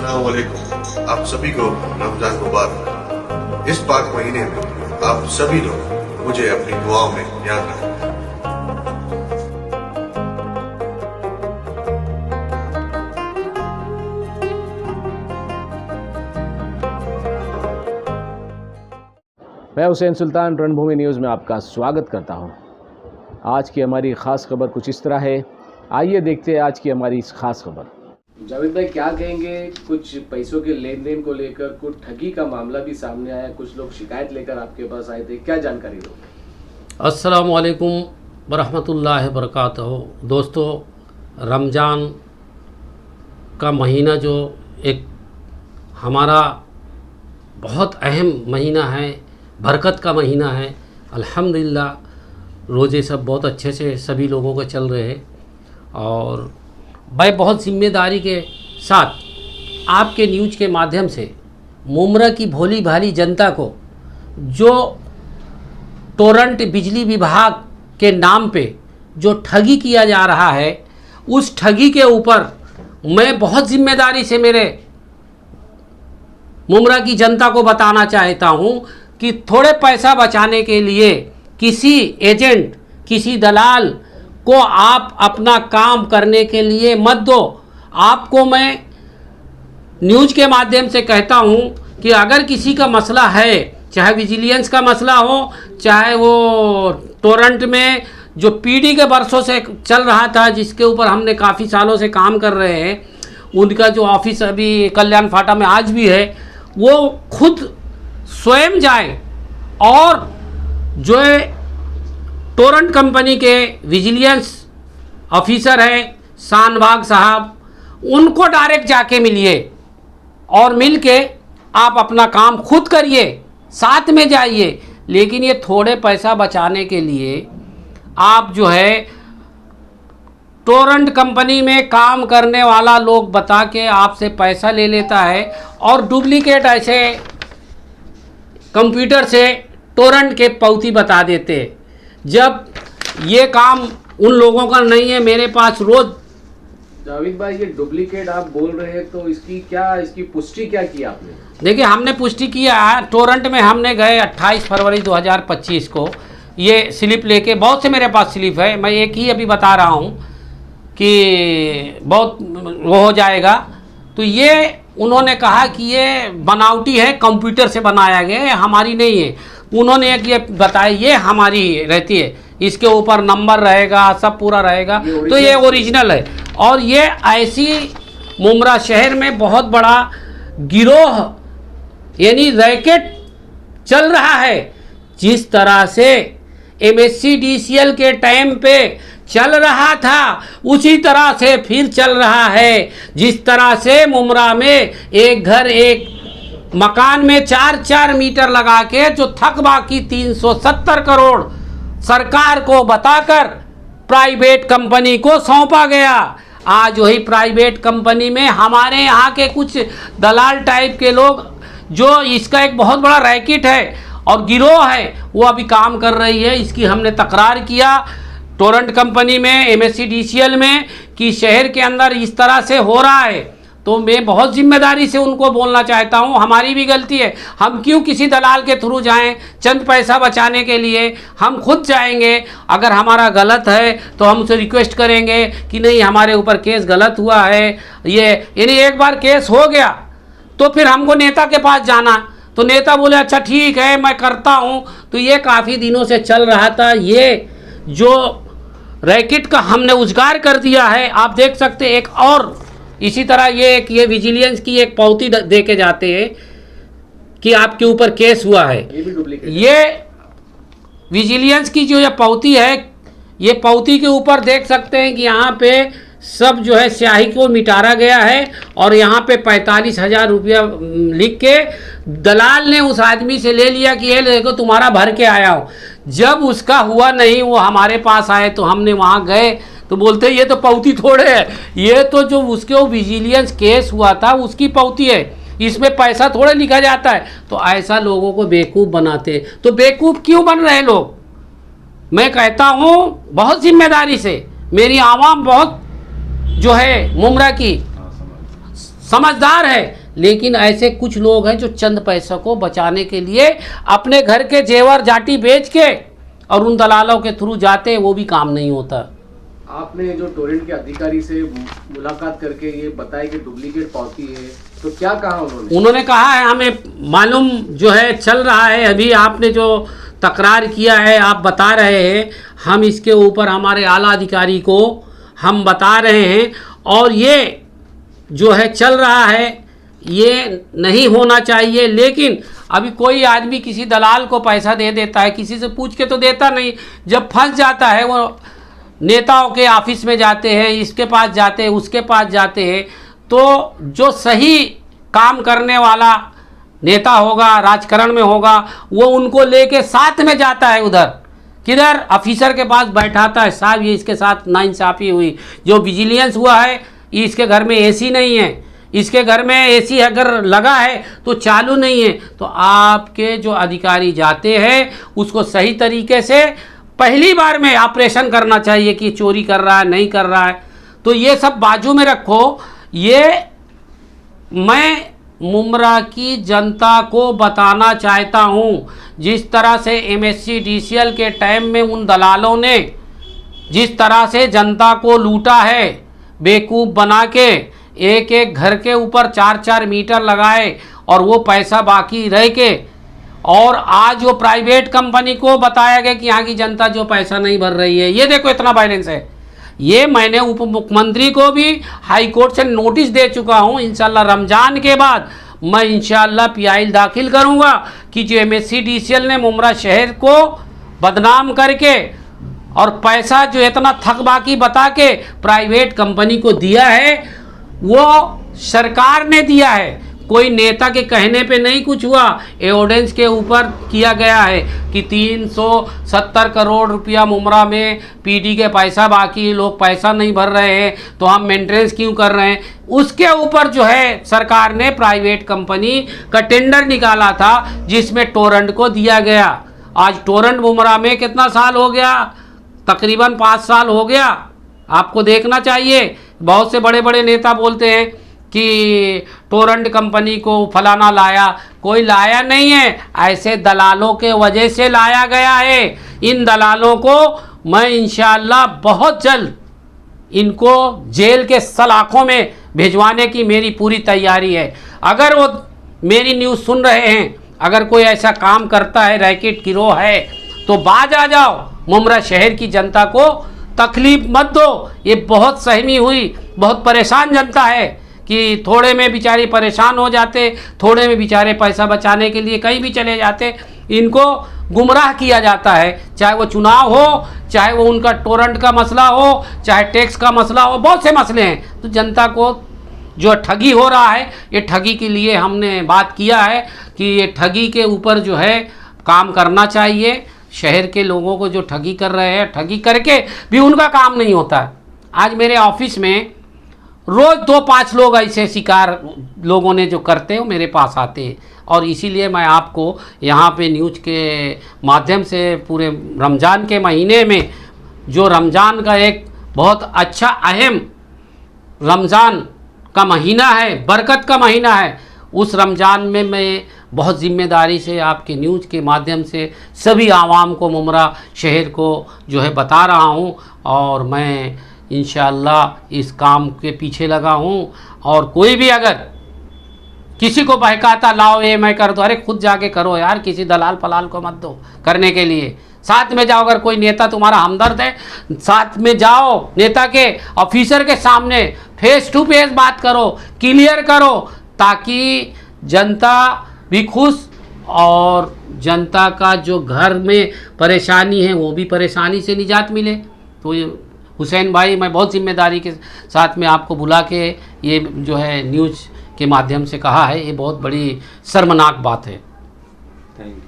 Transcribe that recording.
अस्सलाम वालेकुम। आप सभी को रमजान मुबारक। इस पाक महीने में आप सभी लोग मुझे अपनी दुआओं में याद रखें। मैं हुसैन सुल्तान रणभूमि न्यूज़ में आपका स्वागत करता हूं। आज की हमारी ख़ास खबर कुछ इस तरह है। आइए देखते हैं आज की हमारी इस खास खबर। जावेद भाई क्या कहेंगे, कुछ पैसों के लेन देन को लेकर कुछ ठगी का मामला भी सामने आया, कुछ लोग शिकायत लेकर आपके पास आए थे, क्या जानकारी दो? अस्सलाम वालेकुम वरहमतुल्लाहि वबरकातुहू। दोस्तों, रमज़ान का महीना जो एक हमारा बहुत अहम महीना है, बरकत का महीना है। अल्हम्दुलिल्लाह रोज़े सब बहुत अच्छे से सभी लोगों के चल रहे हैं और मैं बहुत ज़िम्मेदारी के साथ आपके न्यूज़ के माध्यम से मुमरा की भोली भाली जनता को जो टोरंट बिजली विभाग के नाम पे जो ठगी किया जा रहा है, उस ठगी के ऊपर मैं बहुत ज़िम्मेदारी से मेरे मुमरा की जनता को बताना चाहता हूँ कि थोड़े पैसा बचाने के लिए किसी एजेंट, किसी दलाल को आप अपना काम करने के लिए मत दो। आपको मैं न्यूज़ के माध्यम से कहता हूँ कि अगर किसी का मसला है, चाहे विजिलेंस का मसला हो, चाहे वो टोरंट में जो पीडी के बरसों से चल रहा था, जिसके ऊपर हमने काफ़ी सालों से काम कर रहे हैं, उनका जो ऑफिस अभी कल्याण फाटा में आज भी है, वो खुद स्वयं जाए और जो है टोरंट कंपनी के विजिलेंस ऑफिसर हैं शानबाग साहब, उनको डायरेक्ट जाके मिलिए और मिल के आप अपना काम खुद करिए, साथ में जाइए। लेकिन ये थोड़े पैसा बचाने के लिए आप जो है टोरंट कंपनी में काम करने वाला लोग बता के आपसे पैसा ले लेता है और डुप्लीकेट ऐसे कंप्यूटर से टोरंट के पौती बता देते। जब ये काम उन लोगों का नहीं है, मेरे पास रोज़। जावेद भाई, ये डुप्लीकेट आप बोल रहे हैं तो इसकी पुष्टि क्या की आपने? देखिए, हमने पुष्टि किया है। टोरंट में हमने गए 28 फरवरी 2025 को ये स्लिप लेके, बहुत से मेरे पास स्लिप है, मैं एक ही अभी बता रहा हूँ कि बहुत वो हो जाएगा। तो ये उन्होंने कहा कि ये बनावटी है, कंप्यूटर से बनाया गया है, हमारी नहीं है। उन्होंने एक ये बताया ये हमारी रहती है, इसके ऊपर नंबर रहेगा, सब पूरा रहेगा, तो ये ओरिजिनल है। और ये ऐसी मुमरा शहर में बहुत बड़ा गिरोह यानी रैकेट चल रहा है। जिस तरह से MSCDCL के टाइम पे चल रहा था, उसी तरह से फिर चल रहा है। जिस तरह से मुमरा में एक घर एक मकान में 4-4 मीटर लगा के जो थक बाकी 370 करोड़ सरकार को बताकर प्राइवेट कंपनी को सौंपा गया। आज वही प्राइवेट कंपनी में हमारे यहाँ के कुछ दलाल टाइप के लोग, जो इसका एक बहुत बड़ा रैकेट है और गिरोह है, वो अभी काम कर रही है। इसकी हमने तकरार किया टोरंट कंपनी में, MSCDCL में, कि शहर के अंदर इस तरह से हो रहा है। तो मैं बहुत जिम्मेदारी से उनको बोलना चाहता हूँ, हमारी भी गलती है। हम क्यों किसी दलाल के थ्रू जाएं चंद पैसा बचाने के लिए? हम खुद जाएंगे। अगर हमारा गलत है तो हम उसे रिक्वेस्ट करेंगे कि नहीं, हमारे ऊपर केस गलत हुआ है। ये यानी एक बार केस हो गया तो फिर हमको नेता के पास जाना, तो नेता बोले अच्छा ठीक है मैं करता हूँ। तो ये काफ़ी दिनों से चल रहा था। ये जो रैकेट का हमने उजागर कर दिया है, आप देख सकते। एक और इसी तरह ये विजिलेंस की एक पौती दे के जाते हैं कि आपके ऊपर केस हुआ है। ये भी डुप्लीकेट। ये विजिलेंस की जो ये पौती है, ये पौती के ऊपर देख सकते हैं कि यहाँ पे सब जो है स्याही को मिटारा गया है और यहाँ पे 45,000 रुपया लिख के दलाल ने उस आदमी से ले लिया कि ये देखो तुम्हारा भर के आया हो। जब उसका हुआ नहीं, वो हमारे पास आए तो हमने वहाँ गए तो बोलते ये तो पौती थोड़े है, ये तो जो उसके वो विजिलेंस केस हुआ था उसकी पौती है, इसमें पैसा थोड़े लिखा जाता है। तो ऐसा लोगों को बेवकूफ़ बनाते। तो बेवकूफ़ क्यों बन रहे लोग? मैं कहता हूँ बहुत जिम्मेदारी से, मेरी आवाम बहुत जो है मुमरा की समझदार है। लेकिन ऐसे कुछ लोग हैं जो चंद पैसों को बचाने के लिए अपने घर के जेवर जाटी बेच के और उन दलालों के थ्रू जाते हैं, वो भी काम नहीं होता। आपने जो टोरेंट के अधिकारी से मुलाकात करके ये बताया कि डुप्लीकेट पावती है, तो क्या कहा उन्होंने कहा है हमें मालूम जो है चल रहा है, अभी आपने जो तकरार किया है आप बता रहे हैं, हम इसके ऊपर हमारे आला अधिकारी को हम बता रहे हैं और ये जो है चल रहा है, ये नहीं होना चाहिए। लेकिन अभी कोई आदमी किसी दलाल को पैसा दे देता है, किसी से पूछ के तो देता नहीं, जब फंस जाता है वो नेताओं के ऑफिस में जाते हैं, इसके पास जाते हैं, उसके पास जाते हैं, तो जो सही काम करने वाला नेता होगा, राजकारण में होगा, वो उनको लेके साथ में जाता है उधर, किधर ऑफिसर के पास बैठाता है, साहब ये इसके साथ नाइंसाफ़ी हुई, जो विजिलेंस हुआ है इसके घर में एसी नहीं है, इसके घर में एसी अगर लगा है तो चालू नहीं है। तो आपके जो अधिकारी जाते हैं उसको सही तरीके से पहली बार में ऑपरेशन करना चाहिए कि चोरी कर रहा है नहीं कर रहा है। तो ये सब बाजू में रखो। ये मैं मुमरा की जनता को बताना चाहता हूँ, जिस तरह से MSc DCL के टाइम में उन दलालों ने जिस तरह से जनता को लूटा है, बेवकूफ़ बना के एक एक घर के ऊपर 4-4 मीटर लगाए और वो पैसा बाकी रह के, और आज वो प्राइवेट कंपनी को बताया गया कि यहाँ की जनता जो पैसा नहीं भर रही है, ये देखो इतना बैलेंस है। ये मैंने उप मुख्यमंत्री को भी हाई कोर्ट से नोटिस दे चुका हूँ। इंशाल्लाह रमज़ान के बाद मैं इंशाल्लाह PIL दाखिल करूँगा कि जो MSc DCL ने मुमरा शहर को बदनाम करके और पैसा जो इतना थक बाकी बता के प्राइवेट कंपनी को दिया है, वो सरकार ने दिया है, कोई नेता के कहने पे नहीं कुछ हुआ। एविडेंस के ऊपर किया गया है कि 370 करोड़ रुपया मुमरा में PD के पैसा बाकी, लोग पैसा नहीं भर रहे हैं तो हम मेंटेनेंस क्यों कर रहे हैं, उसके ऊपर जो है सरकार ने प्राइवेट कंपनी का टेंडर निकाला था जिसमें टोरेंट को दिया गया। आज टोरेंट मुमरा में कितना साल हो गया, तकरीबन 5 साल हो गया। आपको देखना चाहिए, बहुत से बड़े बड़े नेता बोलते हैं कि टोरेंट कंपनी को फलाना लाया, कोई लाया नहीं है, ऐसे दलालों के वजह से लाया गया है। इन दलालों को मैं इंशाअल्लाह बहुत जल्द इनको जेल के सलाखों में भिजवाने की मेरी पूरी तैयारी है। अगर वो मेरी न्यूज़ सुन रहे हैं, अगर कोई ऐसा काम करता है, रैकेट गिरोह है, तो बाज आ जाओ, मुमरा शहर की जनता को तकलीफ मत दो। ये बहुत सहमी हुई, बहुत परेशान जनता है कि थोड़े में बेचारे परेशान हो जाते, थोड़े में बेचारे पैसा बचाने के लिए कहीं भी चले जाते, इनको गुमराह किया जाता है। चाहे वो चुनाव हो, चाहे वो उनका टोरेंट का मसला हो, चाहे टैक्स का मसला हो, बहुत से मसले हैं। तो जनता को जो ठगी हो रहा है, ये ठगी के लिए हमने बात किया है कि ये ठगी के ऊपर जो है काम करना चाहिए। शहर के लोगों को जो ठगी कर रहे हैं, ठगी करके भी उनका काम नहीं होता है। आज मेरे ऑफिस में रोज़ 2-5 लोग ऐसे शिकार लोगों ने जो करते हैं वो मेरे पास आते हैं, और इसीलिए मैं आपको यहाँ पे न्यूज़ के माध्यम से पूरे रमज़ान के महीने में, जो रमज़ान का एक बहुत अच्छा अहम रमज़ान का महीना है, बरकत का महीना है, उस रमज़ान में मैं बहुत ज़िम्मेदारी से आपके न्यूज़ के माध्यम से सभी आवाम को, मुमरा शहर को जो है बता रहा हूँ। और मैं इंशाअल्लाह इस काम के पीछे लगा हूँ। और कोई भी अगर किसी को बहकाता, लाओ ये मैं कर दो, अरे खुद जाके करो यार, किसी दलाल फलाल को मत दो करने के लिए। साथ में जाओ, अगर कोई नेता तुम्हारा हमदर्द है, साथ में जाओ, नेता के ऑफिसर के सामने फेस टू फेस बात करो, क्लियर करो, ताकि जनता भी खुश और जनता का जो घर में परेशानी है वो भी परेशानी से निजात मिले। तो ये हुसैन भाई, मैं बहुत जिम्मेदारी के साथ में आपको बुला के ये जो है न्यूज़ के माध्यम से कहा है, ये बहुत बड़ी शर्मनाक बात है। Thank you.